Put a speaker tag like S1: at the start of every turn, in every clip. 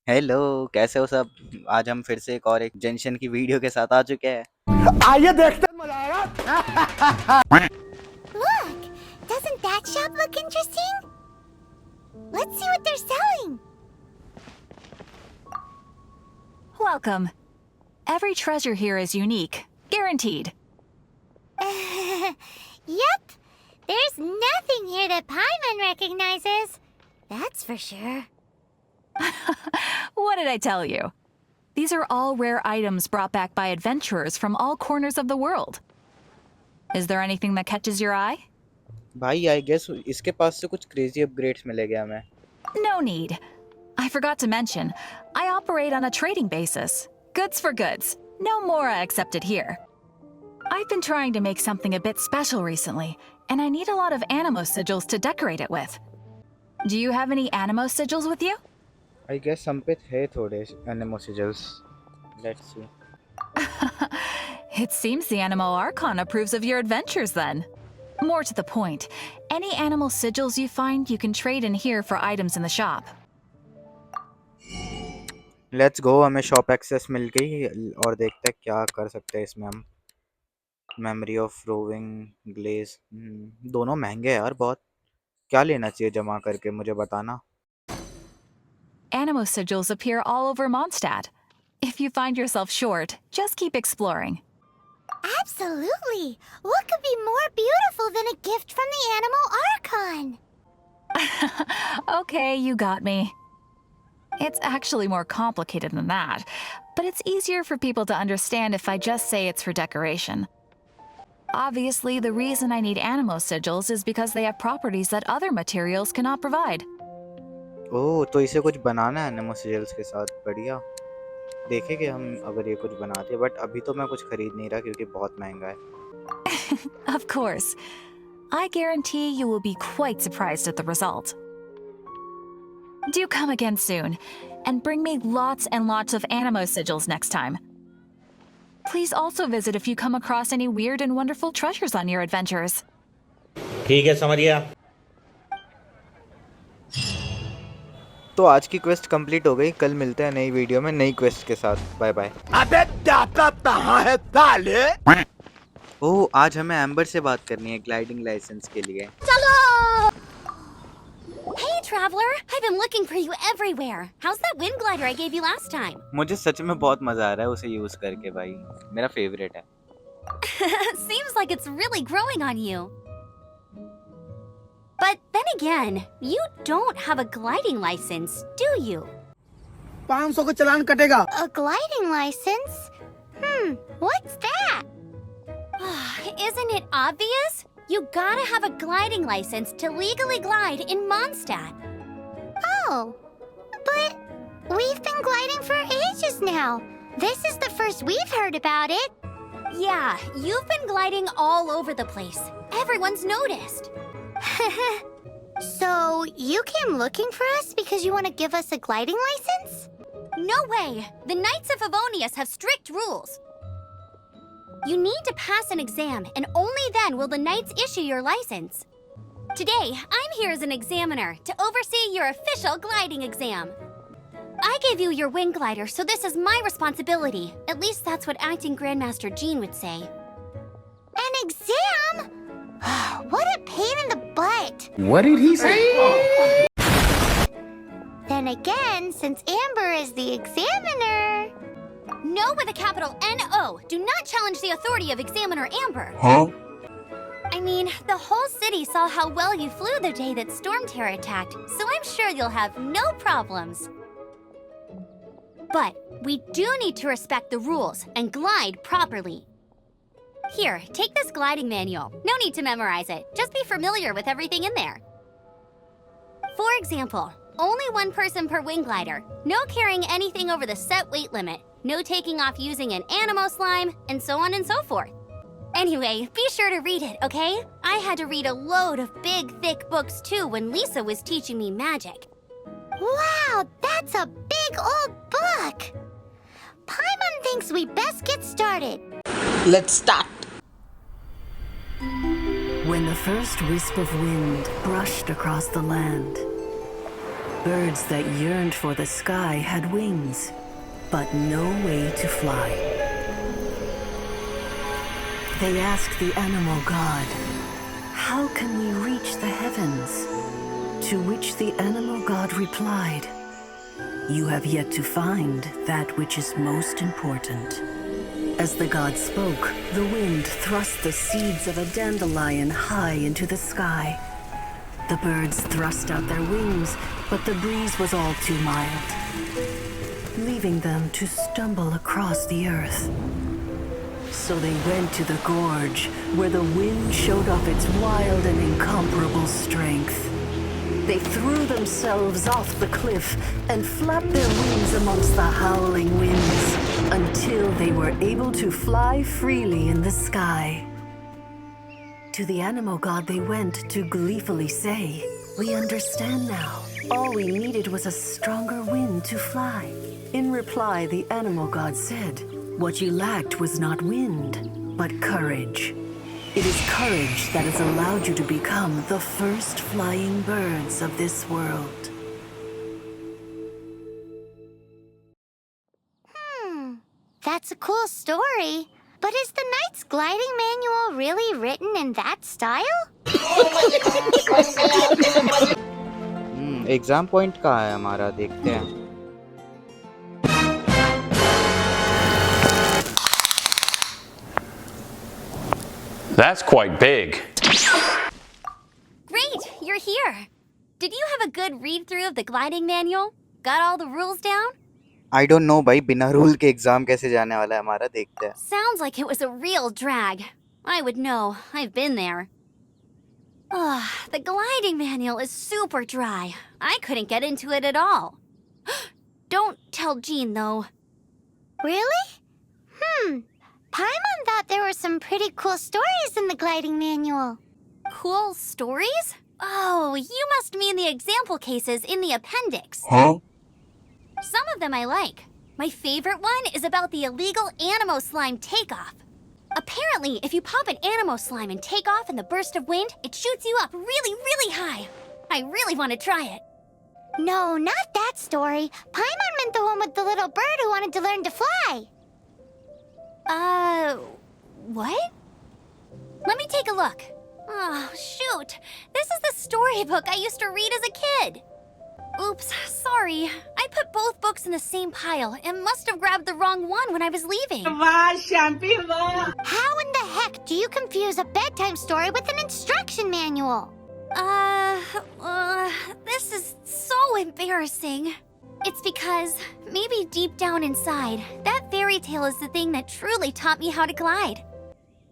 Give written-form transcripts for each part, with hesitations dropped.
S1: Hello, कैसे हो सब। आज हम फिर से एक जेंशन की वीडियो के साथ आ चुके हैं।
S2: आइए देखते हैं, मजा आएगा।
S3: Look! Doesn't that shop look interesting? Let's see what they're selling.
S4: Welcome. Every treasure here is unique, guaranteed.
S3: Yep. There's nothing here that Paimon recognizes. That's for sure.
S4: What did I tell you? These are all rare items brought back by adventurers from all corners of the world. Is there anything that catches your eye?
S1: भाई I guess इसके पास से कुछ crazy upgrades मिलेंगे हमें।
S4: No need. I forgot to mention, I operate on a trading basis. Goods for goods. No Mora accepted here. I've been trying to make something a bit special recently, and I need a lot of animo sigils to decorate it with. Do you have any animo sigils with you?
S1: I guess हम पे थे थोड़े animo sigils. Let's see.
S4: It seems the Animo Archon approves of your adventures then. More to the point, any animal sigils you find you can trade in here for items in the shop.
S1: Let's go, हमें shop access मिल गई और देखते हैं क्या कर सकते हैं इसमें हम। मेमोरी ऑफ रोविंग ग्लेज, दोनों महंगे हैं यार बहुत। क्या लेना चाहिए जमा करके, मुझे बताना।
S4: Animo sigils appear all over Mondstadt. If you find yourself short, just keep exploring.
S3: Absolutely. What could be more beautiful than a gift from the Animal Archon?
S4: Okay, you got me. It's actually more complicated than that, but it's easier for people to understand if I just say it's for decoration. Obviously, the reason I need animo sigils is because they have properties that other materials cannot provide.
S1: ओह, तो इसे कुछ बनाना है एनिमो सिजल्स के साथ। बढ़िया, देखेंगे हम अगर ये कुछ बनाते। बट अभी तो मैं कुछ खरीद नहीं रहा क्योंकि बहुत महंगा है।
S4: Of course. I guarantee you will be quite surprised at the result. Do come again soon, and bring me lots and lots of animo sigils next time. Please also visit if you come across any weird and wonderful treasures on your adventures.
S2: ठीक है, समझ गया।
S1: तो आज की quest complete हो गई। कल मिलते हैं नई वीडियो में नई क्वेस्ट के साथ। Bye bye.
S2: अबे दाता कहाँ है साले?
S1: ओह, आज हमें एम्बर से बात करनी है ग्लाइडिंग लाइसेंस के लिए।
S3: Hello! Hey, traveler! I've been looking for you everywhere. How's that wind glider I gave you last time?
S1: मुझे सच में बहुत मजा आ रहा है उसे यूज करके भाई, मेरा फेवरेट है।
S3: Seems like it's really growing on you. But then again, you don't have a gliding license, do you?
S2: 500 का चालान कटेगा।
S3: A gliding license? What's that? Isn't it obvious? You gotta have a gliding license to legally glide in Mondstadt. Oh, but we've been gliding for ages now. This is the first we've heard about it. Yeah, you've been gliding all over the place. Everyone's noticed. So, you came looking for us because you want to give us a gliding license? No way! The Knights of Favonius have strict rules. You need to pass an exam, and only then will the Knights issue your license. Today, I'm here as an examiner to oversee your official gliding exam. I gave you your wing glider, so this is my responsibility. At least that's what Acting Grandmaster Jean would say. An exam? What a pain in the butt!
S2: What did he say?
S3: Then again, since Amber is the examiner... No with a capital N-O. Do not challenge the authority of Examiner Amber.
S2: Huh?
S3: I mean, the whole city saw how well you flew the day that Storm Terror attacked, so I'm sure you'll have no problems. But we do need to respect the rules and glide properly. Here, take this gliding manual. No need to memorize it. Just be familiar with everything in there. For example, only one person per wing glider. No carrying anything over the set weight limit. No taking off using an animo slime, and so on and so forth. Anyway, be sure to read it, okay? I had to read a load of big, thick books too when Lisa was teaching me magic. Wow, that's a big old book! Paimon thinks we best get started.
S2: Let's start.
S5: When the first wisp of wind brushed across the land, birds that yearned for the sky had wings, but no way to fly. They asked the animal god, "How can we reach the heavens?" To which the animal god replied, "You have yet to find that which is most important." As the god spoke, the wind thrust the seeds of a dandelion high into the sky. The birds thrust out their wings, but the breeze was all too mild, leaving them to stumble across the earth. So they went to the gorge, where the wind showed off its wild and incomparable strength. They threw themselves off the cliff and flapped their wings amongst the howling winds until they were able to fly freely in the sky. To the animal god they went to gleefully say, "We understand now. All we needed was a stronger wind to fly." In reply, the animal god said, "What you lacked was not wind, but courage. It is courage that has allowed you to become the first flying birds of this world."
S3: That's a cool story. But is the Knight's gliding manual really written in that style?
S1: Exam point कहाँ है हमारा, देखते हैं।
S6: That's quite big.
S3: Great, you're here. Did you have a good read-through of the gliding manual? Got all the rules down?
S1: I don't know भाई, बिना rule के exam कैसे जाने वाला है हमारा, देखते हैं।
S3: Sounds like it was a real drag. I would know. I've been there. Ugh, the gliding manual is super dry. I couldn't get into it at all. Don't tell Jean, though. Really? Paimon thought there were some pretty cool stories in the gliding manual. Cool stories? Oh, you must mean the example cases in the appendix.
S2: Huh?
S3: Some of them I like. My favorite one is about the illegal Animo slime takeoff. Apparently, if you pop an Animo slime and take off in the burst of wind, it shoots you up really, really high. I really want to try it. No, not that story. Paimon meant the one with the little bird who wanted to learn to fly. What? Let me take a look. Oh, shoot. This is the storybook I used to read as a kid. Oops, sorry. I put both books in the same pile and must have grabbed the wrong one when I was leaving. How in the heck do you confuse a bedtime story with an instruction manual? This is so embarrassing. It's because, maybe deep down inside, that fairy tale is the thing that truly taught me how to glide.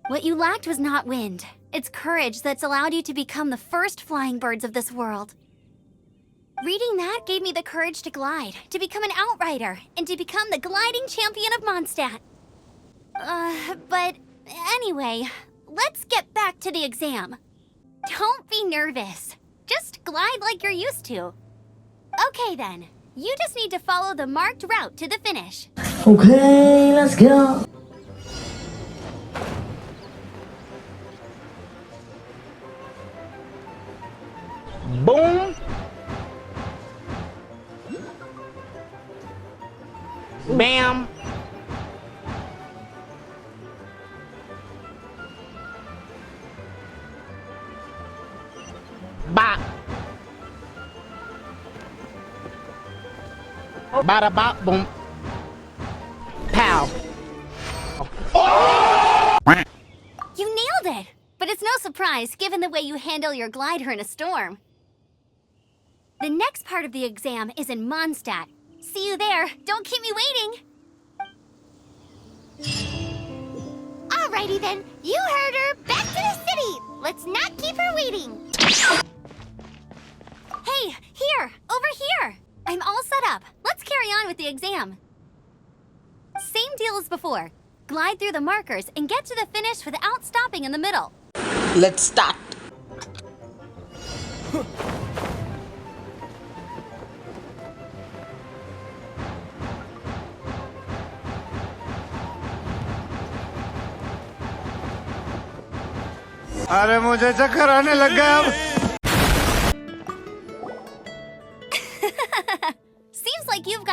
S3: What you lacked was not wind. It's courage that's allowed you to become the first flying birds of this world. Reading that gave me the courage to glide, to become an outrider, and to become the gliding champion of Mondstadt. But anyway, let's get back to the exam. Don't be nervous. Just glide like you're used to. Okay then, you just need to follow the marked route to the finish.
S7: Okay, let's go.
S2: Boom. Bam. Bop. Bada bop boom. Pow.
S3: You nailed it! But it's no surprise, given the way you handle your glider in a storm. The next part of the exam is in Mondstadt. See you there. Don't keep me waiting. Alrighty then. You heard her. Back to the city. Let's not keep her waiting. Hey, here. Over here. I'm all set up. Let's carry on with the exam. Same deal as before. Glide through the markers and get to the finish without stopping in the middle.
S2: Let's start. अरे मुझे चक्कर आने लग गया अब।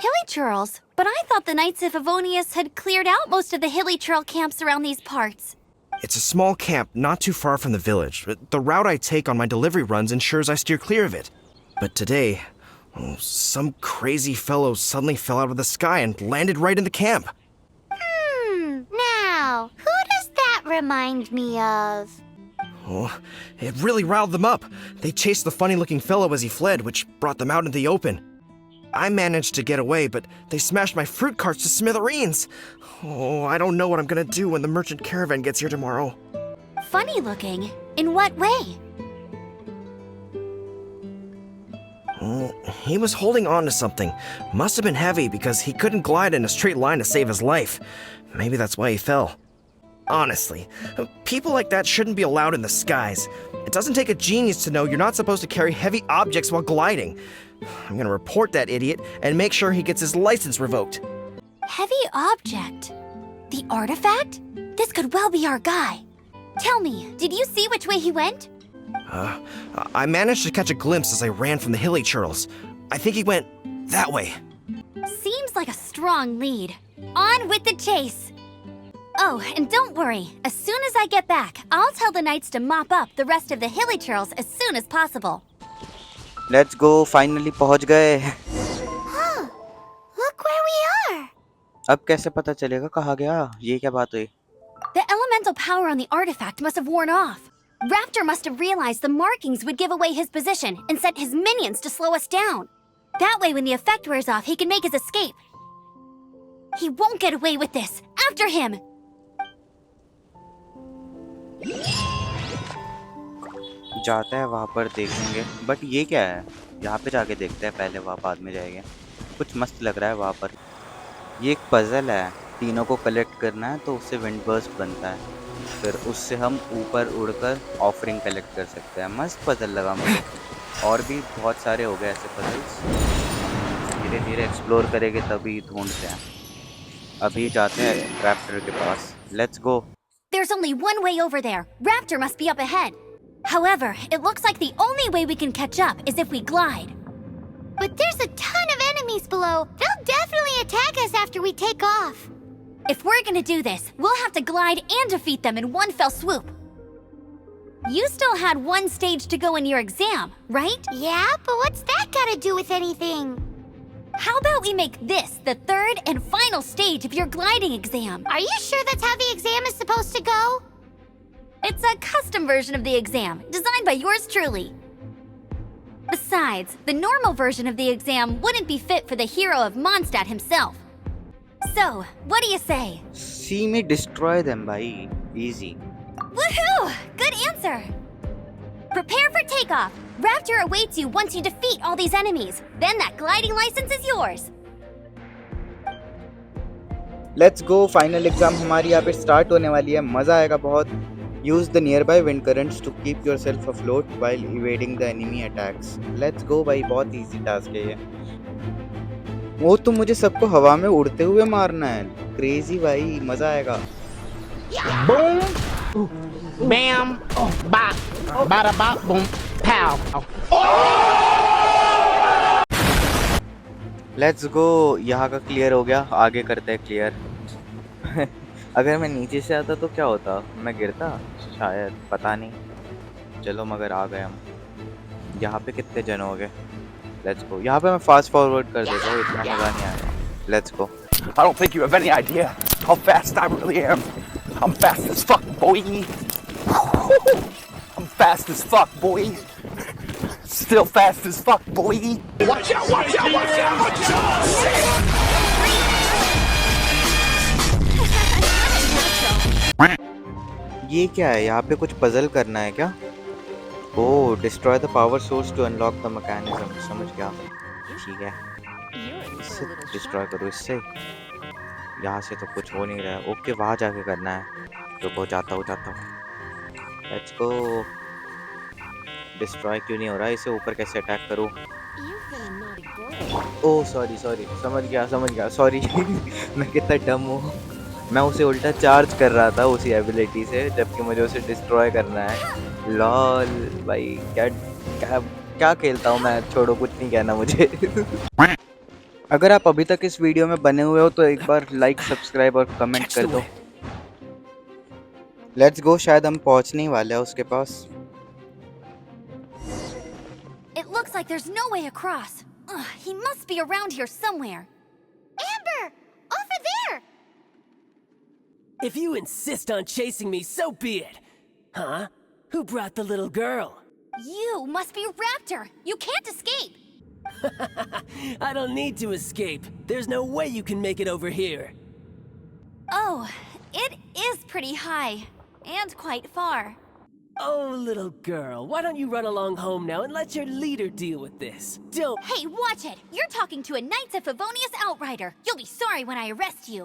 S3: Hilly churls? But I thought the Knights of Favonius had cleared out most of the hilly churl camps around these parts.
S8: It's a small camp not too far from the village. The route I take on my delivery runs ensures I steer clear of it. But today, some crazy fellow suddenly fell out of the sky and landed right in the camp.
S3: Now, who does that remind me of?
S8: Oh, it really riled them up. They chased the funny-looking fellow as he fled, which brought them out into the open. I managed to get away, but they smashed my fruit carts to smithereens. Oh, I don't know what I'm gonna do when the merchant caravan gets here tomorrow.
S3: Funny looking? In what way?
S8: He was holding on to something. Must have been heavy because he couldn't glide in a straight line to save his life. Maybe that's why he fell. Honestly, people like that shouldn't be allowed in the skies. It doesn't take a genius to know you're not supposed to carry heavy objects while gliding. I'm gonna report that idiot and make sure he gets his license revoked.
S3: Heavy object? The artifact? This could well be our guy. Tell me, did you see which way he went?
S8: I managed to catch a glimpse as I ran from the hilly churls. I think he went that way.
S3: Seems like a strong lead. On with the chase! Oh, and don't worry. As soon as I get back, I'll tell the knights to mop up the rest of the hilly churls as soon as possible.
S1: Let's go, finally पहुंच गए.
S3: Huh, look where we are!
S1: अब कैसे पता चलेगा कहाँ गया? ये क्या बात हुई?
S3: The elemental power on the artifact must have worn off. Raptor must have realized the markings would give away his position and sent his minions to slow us down. That way, when the effect wears off, he can make his escape. He won't get away with this. After him!
S1: जाते हैं वहाँ पर देखेंगे. But ये क्या है? यहाँ पे जाके देखते हैं पहले, वहाँ बाद में जाएंगे. कुछ मस्त लग रहा है वहाँ पर. ये एक पजल है. तीनों को कलेक्ट करना है तो उससे विंड बर्स्ट बनता है. फिर उससे हम ऊपर उड़कर ऑफरिंग कलेक्ट कर सकते हैं. मस्त पजल लगा मुझे. और भी बहुत सारे हो गए ऐसे पजल्स. धीरे धीरे एक्सप्लोर करेंगे तभी ढूंढते हैं. अभी जाते हैं रैप्टर के पास. Let's go.
S3: There's only one way over there. Raptor must be up ahead. However, it looks like the only way we can catch up is if we glide. But there's a ton of enemies below. They'll definitely attack us after we take off. If we're gonna do this, we'll have to glide and defeat them in one fell swoop. You still had one stage to go in your exam, right? Yeah, but what's that gotta do with anything? How about we make this the third and final stage of your gliding exam? Are you sure that's how the exam is supposed to go? It's a custom version of the exam, designed by yours truly. Besides, the normal version of the exam wouldn't be fit for the hero of Mondstadt himself. So, what do you say?
S1: See me destroy them, bhai. Easy.
S3: Woohoo! Good answer! Prepare for takeoff. Raptor awaits you once you defeat all these enemies. Then that gliding license is yours.
S1: Let's go. Final exam हमारी यहाँ पे start होने वाली है. मजा आएगा बहुत. Use the nearby wind currents to keep yourself afloat while evading the enemy attacks. Let's go भाई. बहुत easy task है ये. वो तो मुझे सबको हवा में उड़ते हुए मारना है. Crazy भाई. मजा आएगा.
S2: Boom, bam, bop, bada bop, boom, pow.
S1: Let's go. यहाँ का क्लियर हो गया. आगे करते हैं क्लियर. अगर मैं नीचे से आता तो क्या होता? मैं गिरता शायद. पता नहीं. चलो मगर आ गए हम. यहाँ पे कितने जन हो गए? Let's go. यहाँ पे मैं फास्ट फॉरवर्ड कर देता हूँ. इतना मजा नहीं आएगा. Let's go.
S9: I don't think you have any idea how fast I really am. I'm fast as fuck, boy. I'm fast as fuck, boy. Still fast as fuck, boy. Watch out, watch out, watch out, watch out!
S1: ये क्या है? यहाँ पे कुछ puzzle करना है क्या? Oh, destroy the power source to unlock the mechanism. समझ गया. ठीक है. इससे डिस्ट्रॉय करो. इससे यहाँ से तो कुछ हो नहीं रहा है. ओके, वहाँ जाके करना है. रुको, जाता हूँ. Let's go. डिस्ट्रॉय क्यों नहीं हो रहा? इसे ऊपर कैसे अटैक करूँ? Oh sorry. समझ गया. सॉरी. मैं कितना डम हूँ. मैं उसे उल्टा चार्ज कर रहा था उसी एबिलिटी से, जबकि मुझे उसे डिस्ट्रॉय करना है. लॉल भाई. क्या खेलता हूँ मैं. छोड़ो, कुछ नहीं कहना मुझे. अगर आप अभी तक इस वीडियो में बने हुए हो तो एक बार लाइक, सब्सक्राइब और कमेंट
S2: Catch
S1: कर
S2: the
S1: दो।
S2: wind.
S1: लेट्स गो, शायद हम पहुंचने ही वाले हैं उसके पास।
S3: It looks like there's no way across. Ugh, he must be around here somewhere. Amber! Over there!
S2: If you insist on chasing me, so be it. Huh? Who brought the little girl?
S3: You must be Raptor! You can't escape!
S2: I don't need to escape. There's no way you can make it over here.
S3: Oh, it is pretty high. And quite far.
S2: Oh, little girl, why don't you run along home now and let your leader deal with this? Don't.
S3: Hey, watch it! You're talking to a Knights of Favonius Outrider. You'll be sorry when I arrest you.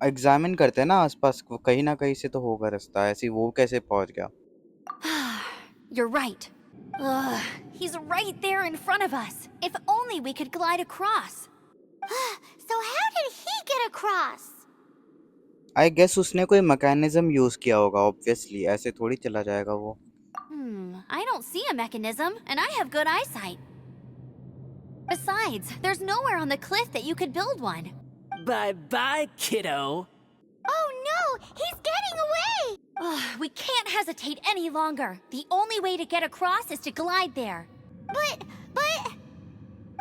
S1: Examine करते हैं ना आसपास, कहीं ना कहीं से तो होगा रास्ता। ऐसे वो कैसे पहुंच गया?
S3: You're right. Ugh, he's right there in front of us. If only we could glide across. So how did he get across?
S1: I guess उसने कोई मैकेनिज्म यूज किया होगा। ऑब्वियसली ऐसे थोड़ी चला जाएगा वो।
S3: I don't see a mechanism, and I have good eyesight. Besides, there's nowhere on the cliff that you could build one.
S2: Bye-bye, kiddo.
S3: Oh no! He's getting away! We can't hesitate any longer. The only way to get across is to glide there. But...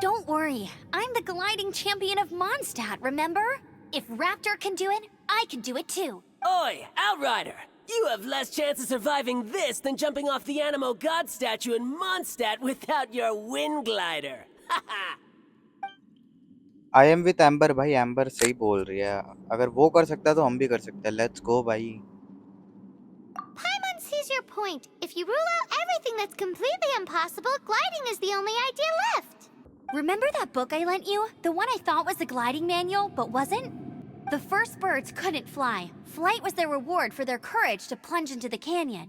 S3: Don't worry. I'm the gliding champion of Mondstadt, remember? If Raptor can do it, I can do it too.
S2: Oi, Outrider! You have less chance of surviving this than jumping off the Animo God statue in Mondstadt without your wind glider. Haha!
S1: I am with amber. भाई amber सही बोल रही है। अगर वो कर सकता है तो हम भी कर सकते हैं। लेट्स गो भाई।
S3: Paimon sees your point. If you rule out everything that's completely impossible, gliding is the only idea left. Remember that book I lent you? The one I thought was the gliding manual, but wasn't? The first birds couldn't fly. Flight was their reward for their courage to plunge into the canyon.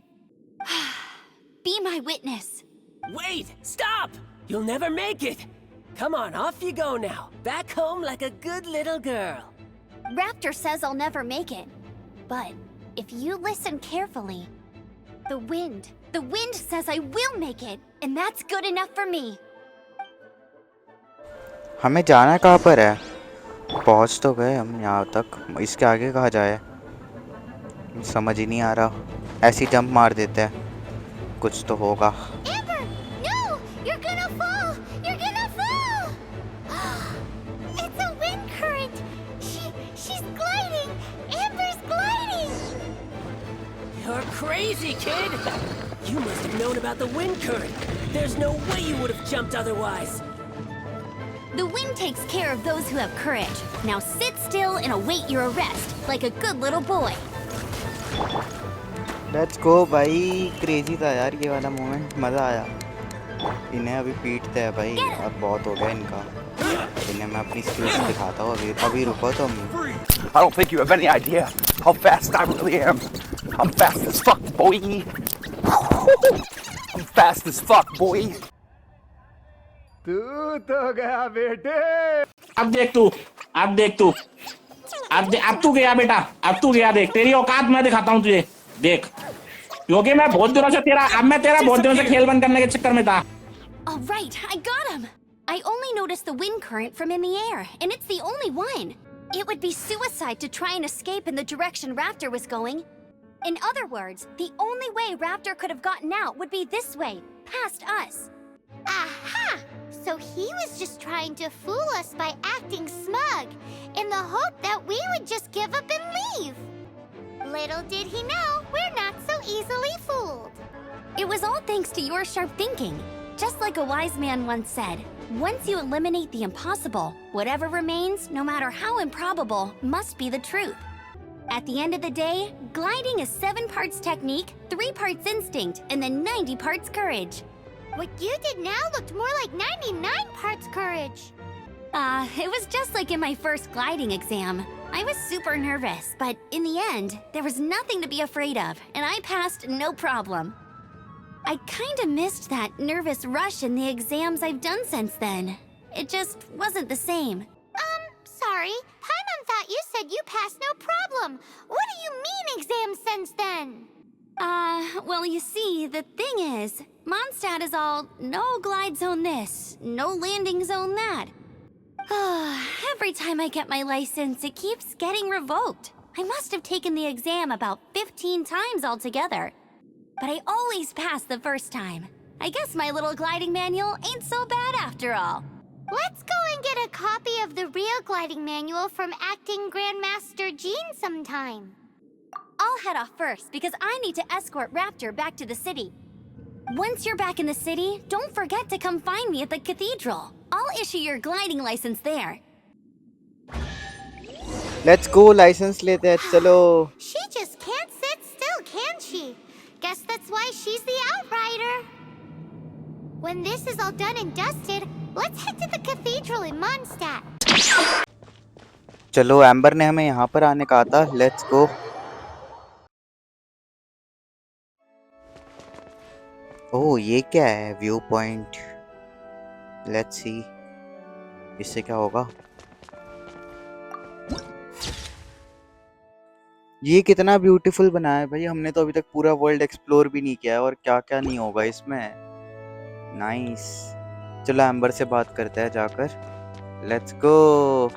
S3: Be my witness.
S2: Wait! Stop! You'll never make it! Come on, off you go now. Back home like a good little girl.
S3: Raptor says I'll never make it. But if you listen carefully, the wind says I will make it, and that's good enough for me.
S1: हमें जाना कहाँ पर है? पहुँच तो गए हम यहाँ तक। इसके आगे कहाँ जाए? समझ ही नहीं आ रहा। ऐसी जंप मार देते हैं। कुछ तो होगा।
S3: Amber, no! You're gonna fall! You're gonna fall! It's a wind current. She's gliding. Amber's gliding.
S2: You're crazy, kid! You must have known about the wind current. There's no way you would have jumped otherwise.
S3: The wind takes care of those who have courage. Now sit still and await your arrest, like a good little boy.
S1: Let's go भाई। Crazy था यार ये वाला moment. मज़ा आया। इन्हें अभी पीटते हैं भाई। अब बहुत हो गया इनका। इन्हें मैं अपनी स्किल्स दिखाता हूँ। अभी रुको तुम।
S9: I don't think you have any idea how fast I really am. I'm fast as fuck, boy. I'm fast as fuck, boy.
S10: तू तो गया बेटे।
S11: अब देख तू। अब तू गया बेटा। अब तू गया। देख तेरी औकात मैं दिखाता हूँ तुझे। देख क्योंकि मैं बहुत दिनों से बहुत दिनों से खेल बंद करने के चक्कर में था।
S3: All right, I got him. I only noticed the wind current from in the air, and it's the only one. It would be suicide to try and escape in the direction Raptor was going. In other words, the only way Raptor could have gotten out would be this way, past us. Aha! So he was just trying to fool us by acting smug, in the hope that we would just give up and leave. Little did he know, we're not so easily fooled. It was all thanks to your sharp thinking. Just like a wise man once said, once you eliminate the impossible, whatever remains, no matter how improbable, must be the truth. At the end of the day, gliding is 7 parts technique, 3 parts instinct, and then 90 parts courage. What you did now looked more like 99 parts courage. It was just like in my first gliding exam. I was super nervous, but in the end, there was nothing to be afraid of, and I passed no problem. I kinda missed that nervous rush in the exams I've done since then. It just wasn't the same. Sorry. Paimon thought you said you passed no problem. What do you mean exams since then? Well, you see, the thing is, Mondstadt is all no glide zone this, no landing zone that. Every time I get my license, it keeps getting revoked. I must have taken the exam about 15 times altogether. But I always pass the first time. I guess my little gliding manual ain't so bad after all.
S12: Let's go and get a copy of the real gliding manual from Acting Grandmaster Jean sometime.
S3: I'll head off first because I need to escort Raptor back to the city. Once you're back in the city, don't forget to come find me at the cathedral. I'll issue your gliding license there.
S1: Let's go, license लेते हैं चलो.
S12: She just can't sit still, can she? Guess that's why she's the outrider. When this is all done and dusted, let's head to the cathedral in Mondstadt.
S1: चलो, amber ने हमें यहाँ पर आने कहा था. Let's go. ओह, ये क्या है? View point. लेट्स सी इससे क्या होगा. ये कितना ब्यूटीफुल बना है भाई. हमने तो अभी तक पूरा वर्ल्ड एक्सप्लोर भी नहीं किया है और क्या क्या नहीं होगा इसमें. नाइस. चलो एम्बर से बात करते हैं जाकर. Let's go.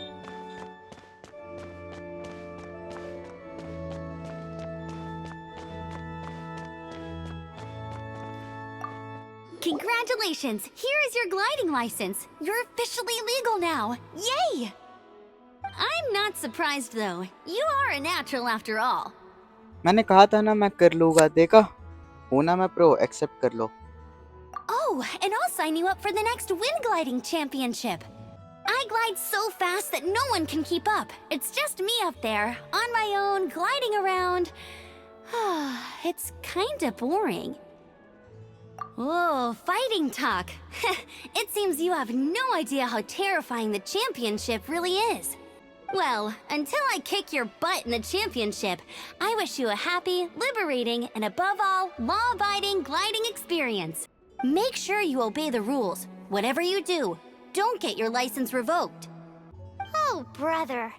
S3: Congratulations! Here is your gliding license. You're officially legal now. Yay! I'm not surprised though. You are a natural after all.
S1: मैंने कहा था ना मैं कर लूंगा. देखा होना मैं प्रो. एक्सेप्ट कर लो.
S3: Oh, and I'll sign you up for the next wind gliding championship. I glide so fast that no one can keep up. It's just me up there, on my own, gliding around. It's kinda boring. Oh, fighting talk. It seems you have no idea how terrifying the championship really is. Well, until I kick your butt in the championship, I wish you a happy, liberating, and above all, law-abiding gliding experience. Make sure you obey the rules. Whatever you do, don't get your license revoked.
S12: Oh, brother.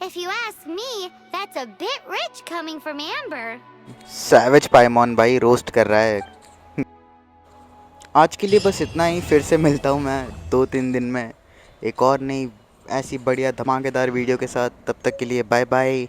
S12: If you ask me, that's a bit rich coming from Amber.
S1: Savage Paimon भाई roast कर रहा है. आज के लिए बस इतना ही. फिर से मिलता हूँ मैं 2-3 दिन में एक और नई ऐसी बढ़िया धमाकेदार वीडियो के साथ. तब तक के लिए बाय बाय.